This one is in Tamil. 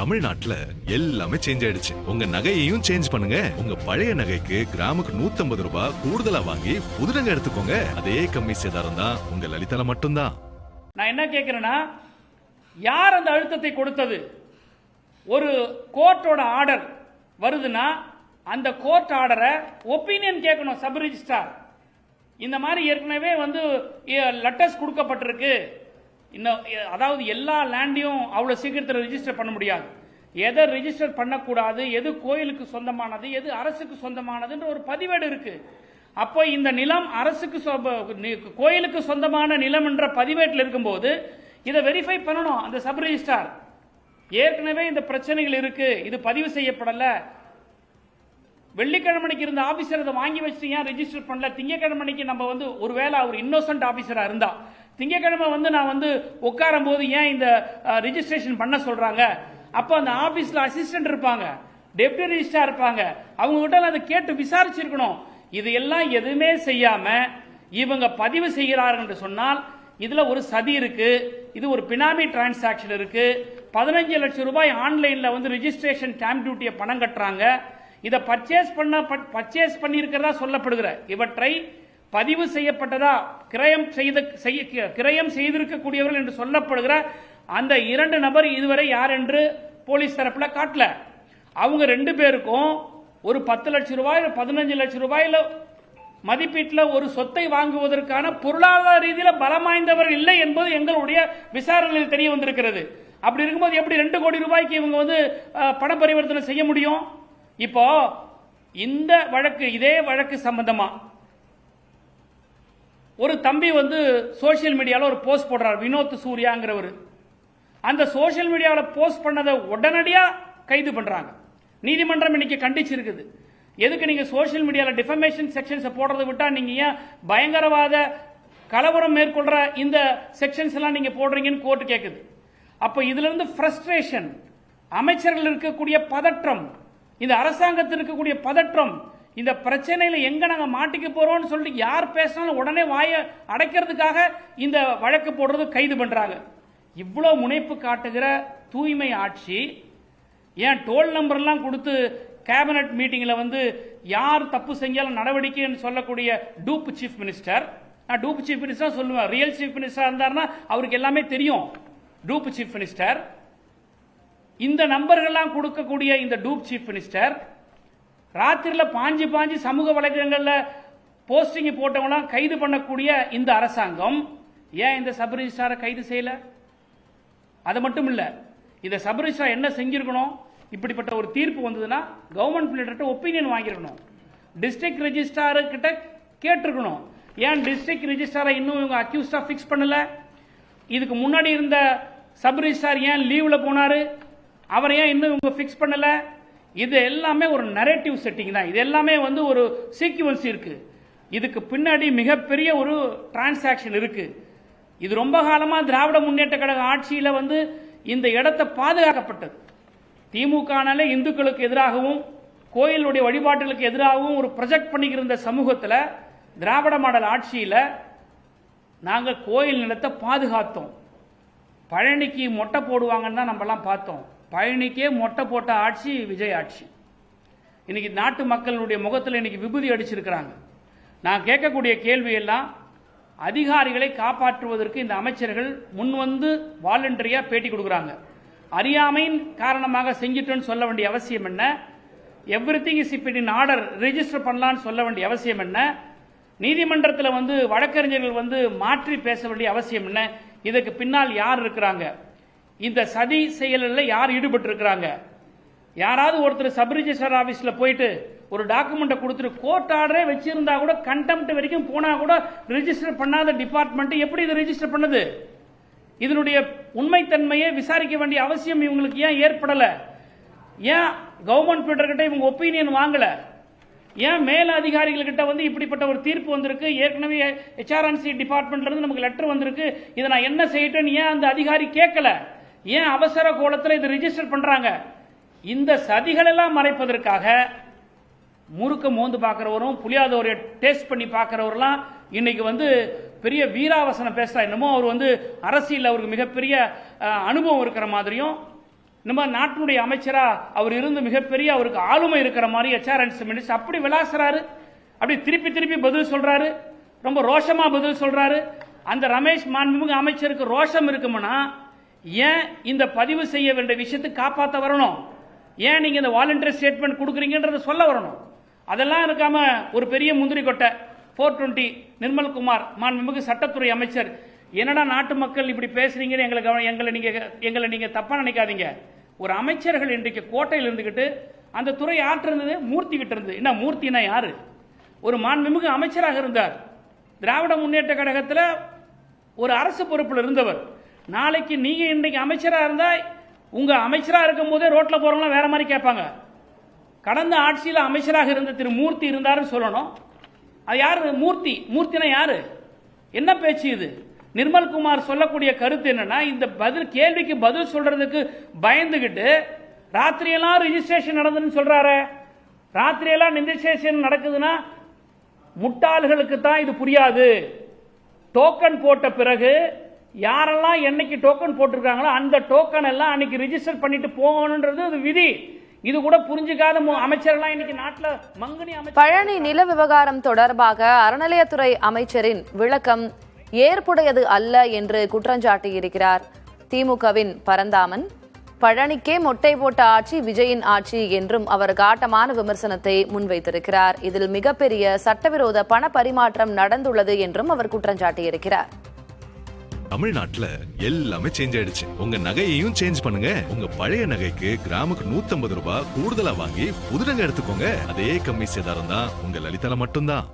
தமிழ்நாட்டுல எல்லாமே சேஞ்ச் ஆயிடுச்சு. உங்க நகையையும் சேஞ்ச் பண்ணுங்க. உங்க பழைய நகைக்கு கிராமுக்கு 150 ரூபாய் கூடுதலா வாங்கி புது நகை எடுத்துக்கோங்க. அதே கம்மி சேதாரம் தான் உங்க லலிதால மட்டும்தான். நான் என்ன கேட்கிறேன்னா, யார் அந்த அழுத்தத்தை கொடுத்தது? ஒரு கோர்ட்டோட ஆர்டர் வருதுன்னா அந்த கோர்ட் ஆர்டரை ஒப்பீனியன் கேட்கணும் சப் ரிஜிஸ்ட்ரார். இந்த மாதிரி ஏற்கனவே லெட்டர்ஸ் கொடுக்கப்பட்டிருக்கு. அதாவது எல்லா லேண்டையும் அவ்வளவு சீக்கிரத்தில் ரிஜிஸ்டர் பண்ண முடியாது. எதை ரிஜிஸ்டர் பண்ணக்கூடாது, எது கோயிலுக்கு சொந்தமானது, எது அரசுக்கு சொந்தமானதுன்ற ஒரு பதிவேடு இருக்கு. அப்போ இந்த நிலம் அரசுக்கு கோயிலுக்கு சொந்தமான நிலம் என்ற பதிவேட்டில் இருக்கும்போது இதை வெரிஃபை பண்ணணும் அந்த சப் ரிஜிஸ்ட்ரார். ஏற்கனவே இந்த பிரச்சனைகள் இருக்கு, இது பதிவு செய்யப்படல. வெள்ளிக்கிழமைக்கு இருந்த ஆபீசர் அதை வாங்கி வச்சு ஏன் ரெஜிஸ்டர் பண்ணல? திங்கக்கிழமைக்கு நம்ம ஒருவேளை அவர் இன்னோசன்ட் ஆபீசரா இருந்தா திங்கக்கிழமை நான் உட்காரும் போது ஏன் இந்த ரெஜிஸ்ட்ரேஷன் பண்ண சொல்றாங்க? அப்ப அந்த ஆபீஸ்ல அசிஸ்டன்ட் இருப்பாங்க, டெப்டி ரிஜிஸ்ட்ரார் இருப்பாங்க, அவங்க கிட்ட அதை கேட்டு விசாரிச்சிருக்கணும். இது எல்லாம் எதுவுமே செய்யாம இவங்க பதிவு செய்கிறார்கள் என்று சொன்னால் இதுல ஒரு சதி இருக்கு. இது ஒரு பினாமி டிரான்சாக்ஷன் இருக்கு. 15 லட்சம் ரூபாய் ஆன்லைன்ல ரெஜிஸ்ட்ரேஷன் ஸ்டாம்ப் டியூட்டியை பணம் கட்டுறாங்க. இதை பர்ச்சேஸ் பண்ணியிருக்கிறதா சொல்லப்படுகிற இவற்றை பதிவு செய்யப்பட்டதா கிரயம் செய்திருக்கக்கூடியவர்கள் என்று சொல்லப்படுகிற அந்த 2 நபர் இதுவரை யார் என்று போலீஸ் தரப்புல காட்டல. அவங்க 2 பேருக்கும் ஒரு 10 லட்சம் ரூபாய் 15 லட்சம் ரூபாயில மதிப்பீட்டில் ஒரு சொத்தை வாங்குவதற்கான பொருளாதார ரீதியில் பலம் வாய்ந்தவர் இல்லை என்பது எங்களுடைய விசாரணையில் தெரிய வந்திருக்கிறது. அப்படி இருக்கும்போது எப்படி 2 கோடி ரூபாய்க்கு இவங்க பண பரிவர்த்தனை செய்ய முடியும்? இப்போ இந்த வழக்கு, இதே வழக்கு சம்பந்தமா ஒரு தம்பி சோசியல் மீடியாவில் ஒரு போஸ்ட் போடுறார், வினோத் சூர்யாங்கிறவர். அந்த சோசியல் மீடியாவில் போஸ்ட் பண்ணதை உடனடியா கைது பண்றாங்க. நீதிமன்றம் இன்னைக்கு கண்டிச்சிருக்குது. எதுக்கு நீங்க சோசியல் மீடியாவில் டிஃபமேஷன் செக்ஷன்ஸ் போடுறதை விட்டா நீங்க ஏன் பயங்கரவாத கலவரம் மேற்கொள்ற இந்த செக்ஷன்ஸ் எல்லாம் நீங்க போடுறீங்கன்னு கோர்ட் கேட்குது. அப்ப இதுல இருந்து ஃப்ரஸ்ட்ரேஷன், அமைச்சர்கள் இருக்கக்கூடிய பதற்றம், இந்த அரசாங்கத்தில் இருக்கக்கூடிய பதற்றம், இந்த பிரச்சனையில எங்க நாங்க மாட்டிக்க போறோம்னு சொல்லிட்டு யார் பேசினாலும் உடனே வாயை அடைக்கிறதுக்காக இந்த வழக்கு போடுறது, கைது பண்றாங்க. இவ்வளவு முனைப்பு காட்டுகிற தூய்மை ஆட்சி ஏன் டோல் நம்பர் எல்லாம் கொடுத்து கேபினட் மீட்டிங்ல யார் தப்பு செஞ்சாலும் நடவடிக்கை சொல்லக்கூடிய டூப் சீஃப் மினிஸ்டர், நான் டூப் சீஃப் மினிஸ்டர் சொல்லுவேன், ரியல் சீஃப் மினிஸ்டர் இருந்தாருன்னா அவருக்கு எல்லாமே தெரியும். டூப் சீஃப் மினிஸ்டர், இந்த நம்பர்கள்லாம் கொடுக்கக்கூடிய இந்த டூப் சீஃப் மினிஸ்டர் ராத்திரில பாஞ்சி சமூக வலைதளங்கள்ல போஸ்டிங் போட்டவங்க கைது பண்ணக்கூடிய இந்த அரசாங்கம் ஏன் இந்த சப் ரிஜிஸ்ட்ராரை கைது செய்யல? அது மட்டும் இல்ல, இந்த சப் ரிஜிஸ்ட்ரார் என்ன செஞ்சிருக்கணும்? இப்படிப்பட்ட ஒரு தீர்ப்பு வந்ததுன்னா கவர்மெண்ட் பிளேட்டர்ட்ட ஒப்பீனியன் வாங்கிருக்கணும், டிஸ்ட்ரிக்ட் ரெஜிஸ்ட்ரார் கிட்ட கேட்டிருக்கணும். ஏன் டிஸ்ட்ரிக்ட் ரெஜிஸ்ட்ராரை இன்னும் இவங்க அக்யூஸ்டா பிக்ஸ் பண்ணல? இதுக்கு முன்னாடி இருந்த சப் ரிஜிஸ்ட்ரார் ஏன் லீவ்ல போனாரு? அவர் ஏன் இன்னும் இவங்க பிக்ஸ் பண்ணல? இது எல்லாமே ஒரு நரேட்டிவ் செட்டிங் தான். இது எல்லாமே ஒரு சீக்வன்ஸ் இருக்கு. இதுக்கு பின்னாடி மிகப்பெரிய ஒரு டிரான்சாக்ஷன் இருக்கு. இது ரொம்ப காலமா திராவிட முன்னேற்ற கழக ஆட்சியில இந்த இடத்தை பாதுகாக்கப்பட்டது. திமுகனாலே இந்துக்களுக்கு எதிராகவும் கோயிலுடைய வழிபாட்டுகளுக்கு எதிராகவும் ஒரு ப்ரொஜெக்ட் பண்ணிக்கிற இந்த சமூகத்தில் திராவிட மாடல் ஆட்சியில நாங்கள் கோயில் நிலத்தை பாதுகாத்தோம். பழனிக்கு மொட்டை போடுவாங்கன்னு தான் நம்ம எல்லாம் பார்த்தோம். பழனிக்கே மொட்டை போட்ட ஆட்சி விஜய் ஆட்சி. இன்னைக்கு நாட்டு மக்களுடைய முகத்தில் இன்னைக்கு விபூதி அடிச்சிருக்கிறாங்க. நான் கேட்கக்கூடிய கேள்வி எல்லாம், அதிகாரிகளை காப்பாற்றுவதற்கு இந்த அமைச்சர்கள் முன் வாலண்டரியா பேட்டி கொடுக்குறாங்க. அறியாமையின் காரணமாக செஞ்சிட்டோன்னு சொல்ல வேண்டிய அவசியம் என்ன? Everything is in order, register பண்ணலான்னு சொல்ல வேண்டிய அவசியம் என்ன? நீதிமன்றத்தில் வழக்கறிஞர்கள் மாற்றி பேச வேண்டிய அவசியம் என்ன? இதுக்கு பின்னால் யார் இருக்கிறாங்க? இந்த சதி செயலில் யார் ஈடுபட்டு இருக்கிறாங்க? யாராவது ஒருத்தர் சப் ரிஜிஸ்டர் ஆபீஸ்ல போயிட்டு ஒரு டாக்குமெண்ட் கொடுத்துட்டு கோர்ட் ஆர்டரே வச்சிருந்தா கூட, கண்டெம்ட் வரைக்கும் போனா கூட ரிஜிஸ்டர் பண்ணாத டிபார்ட்மெண்ட் எப்படி இதை ரிஜிஸ்டர் பண்ணுது? இதனுடைய உண்மைத்தன்மையை விசாரிக்க வேண்டிய அவசியம் இவங்களுக்கு ஏன் ஏற்படல? ஏன் கவர்மெண்ட் பிளேட்டர் கிட்ட இவங்க ஒப்பீனியன் வாங்கல? ஏன் மேல அதிகாரிகள் கிட்ட இப்படிப்பட்ட ஒரு தீர்ப்பு வந்திருக்கு, ஏற்கனவே HRNC டிபார்ட்மெண்ட்ல இருந்து நமக்கு லெட்டர் வந்திருக்கு, இதை நான் என்ன செய்யட்டேன்னு ஏன் அந்த அதிகாரி கேட்கல? ஏன் அவசர கோலத்தில் இதை ரிஜிஸ்டர் பண்றாங்க? இந்த சதிகள் எல்லாம் மறைப்பதற்காக முறுக்க மோந்து பார்க்கிறவரும் புளியாதோரை டேஸ்ட் பண்ணி பார்க்கிறவரெல்லாம் இன்னைக்கு பெரிய வீராவசனம் பேசுறா. என்னமோ அவர் அரசியல் அவருக்கு மிகப்பெரிய அனுபவம் இருக்கிற மாதிரியும் நம்ம நாட்டினுடைய அமைச்சரா அவர் இருந்து மிகப்பெரிய அவருக்கு ஆளுமை இருக்கிற மாதிரி HRNC மினிஸ்டர் அப்படி விளாசுறாரு, அப்படி திருப்பி திருப்பி பதில் சொல்றாரு, ரொம்ப ரோஷமா பதில் சொல்றாரு. அந்த ரமேஷ் மாண்புமிகு அமைச்சருக்கு ரோஷம் இருக்கும்னா ஏன் இந்த பதிவு செய்ய வேண்டிய விஷயத்தை காப்பாற்ற வரணும்? ஏன் நீங்க இந்த வாலண்டரி ஸ்டேட்மெண்ட் கொடுக்குறீங்கன்றத சொல்ல வரணும். அதெல்லாம் இருக்காம ஒரு பெரிய முந்திரி கொட்டை 420 நிர்மல்குமார் மாண்புமிகு சட்டத்துறை அமைச்சர், என்னடா நாட்டு மக்கள் இப்படி பேசுறீங்கன்னு எங்களை நீங்க தப்பா நினைக்காதீங்க. ஒரு அமைச்சர்கள் இன்றைக்கு கோட்டையில் இருந்துகிட்டு அந்த துறை ஆற்றிருந்தது மூர்த்தி கிட்ட இருந்து. என்ன மூர்த்தினா யாரு? ஒரு மாண்புமிகு அமைச்சராக இருந்தார், திராவிட முன்னேற்ற கழகத்தில் ஒரு அரசு பொறுப்பில் இருந்தவர். நாளைக்கு நீங்க இன்றைக்கு அமைச்சராக இருந்தா உங்க அமைச்சராக இருக்கும் போதே ரோட்ல போறவங்க வேற மாதிரி கேட்பாங்க. கடந்த ஆட்சியில் அமைச்சராக இருந்த திரு மூர்த்தி இருந்தாருன்னு சொல்லணும். அது யாரு மூர்த்தி? மூர்த்தினா யாரு? என்ன பேச்சு இது? நிர்மல்குமார் சொல்லக்கூடிய கருத்து என்னன்னா, இந்த கேள்விக்கு பதில் சொல்றதுக்கு பயந்துகிட்டு ராத்திரியெல்லாம் ரிஜிஸ்ட்ரேஷன் நடந்ததுன்னு சொல்றாரு. ராத்திரியெல்லாம் ரிஜிஸ்ட்ரேஷன் நடக்குதுன்னா முட்டாள்களுக்கு தான் இது புரியாது. டோக்கன் போட்ட பிறகு யாரெல்லாம் என்னைக்கு டோக்கன் போட்டிருக்காங்களோ அந்த டோக்கன் எல்லாம் அன்னைக்கு ரிஜிஸ்டர் பண்ணிட்டு போகணும்ன்றது அது விதி. இது கூட புரிஞ்சுக்காத அமைச்சர்கள் இன்னைக்கு நாட்டில் மங்குனி அமைச்சர். பழனி நில விவகாரம் தொடர்பாக அறநிலையத்துறை அமைச்சரின் விளக்கம் ஏற்புடையது அல்ல என்று குற்றஞ்சாட்டியிருக்கிறார் திமுகவின் பரந்தாமன். பழனிக்கே மொட்டை போட்ட ஆட்சி விஜயின் ஆட்சி என்றும் அவர் காட்டமான விமர்சனத்தை முன்வைத்திருக்கிறார். இதில் மிகப்பெரிய சட்டவிரோத பண பரிமாற்றம் நடந்துள்ளது என்றும் அவர் குற்றஞ்சாட்டியிருக்கிறார். தமிழ்நாட்டுல எல்லாமே சேஞ்ச் ஆயிடுச்சு. உங்க நகையையும் சேஞ்ச் பண்ணுங்க. உங்க பழைய நகைக்கு கிராமுக்கு 150 ரூபாய் கூடுதலா வாங்கி புது நகை எடுத்துக்கோங்க. அதே கம்மி சேதாரம் தான் உங்க லலிதால மட்டும்தான்.